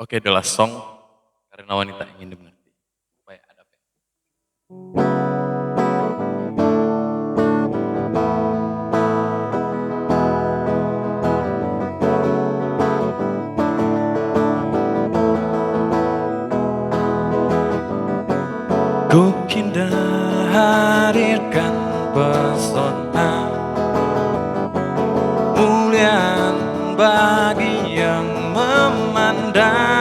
Oke, The Last Song karena wanita ingin dimengerti. Supaya ada apa? Ku indah hadirkan pesona muliaan bagi yang memandang.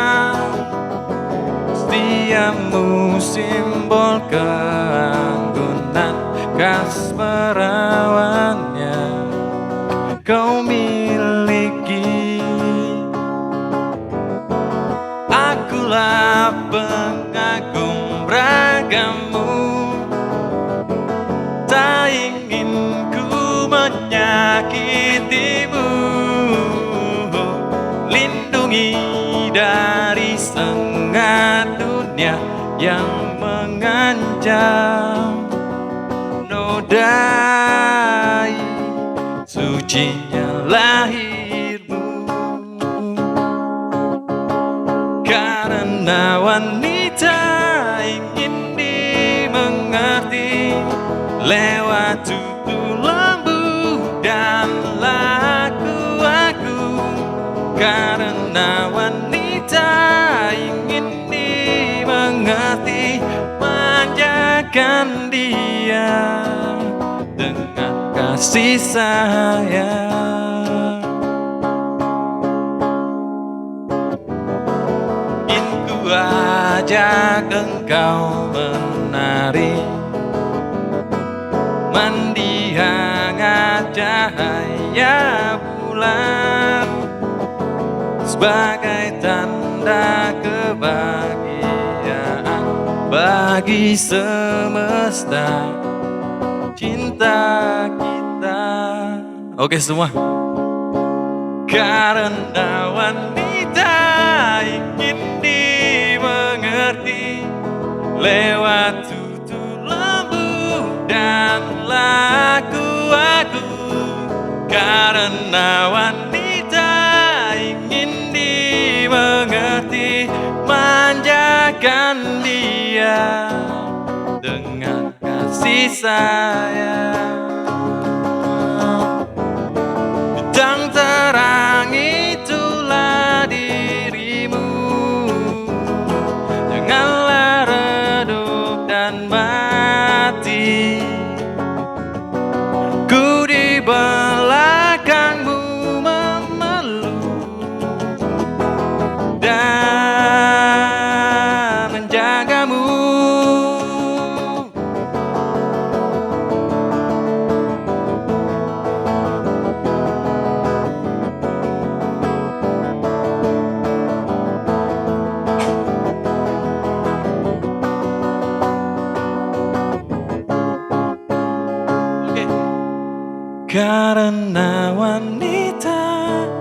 Setiamu simbol keanggunan, khas perawannya kau miliki. Akulah pengagum ragamu, tak ingin ku menyakitimu. Lindungi dari sengat dunia yang mengancam, nodai sucinya lahirmu. Karena wanita ingin dimengerti lewat tutur lembu dan laku aku. Karena wanita ingin dimengerti, manjakan dia dengan kasih sayang. Ingin ku ajak engkau menari, mandi hangat cahaya bulan, sebagai tanda kebahagiaan bagi semesta cinta kita. Oke semua. Karena wanita ingin dimengerti lewat tutur lembu dan laku aku. Karena wanita ingin dimengerti, manjakan dia dengan kasih sayang. Bintang terang itulah dirimu, janganlah redup dan mati. Ku di belakangmu memeluk dan menjagamu. Karena wanita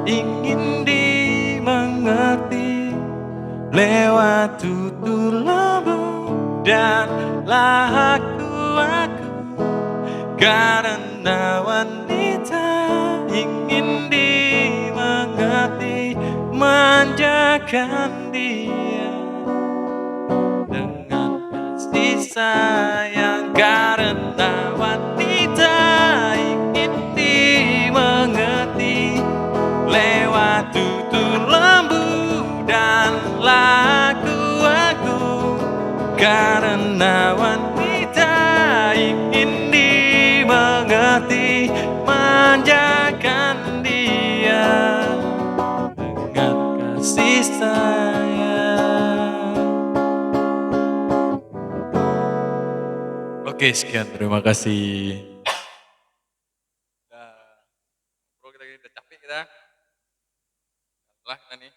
ingin dimengerti lewat tutur lembu dan laku aku. Karena wanita ingin dimengerti, manjakan dia dengan kasih sayang. Karena wanita ingin dimengerti lewat tutur lembu dan laku aku. Karena wanita ingin dimengerti, manjakan dia dengan kasih sayang. Oke, sekian. Terima kasih. Bro, kita udah capek kita. Setelah kita nih.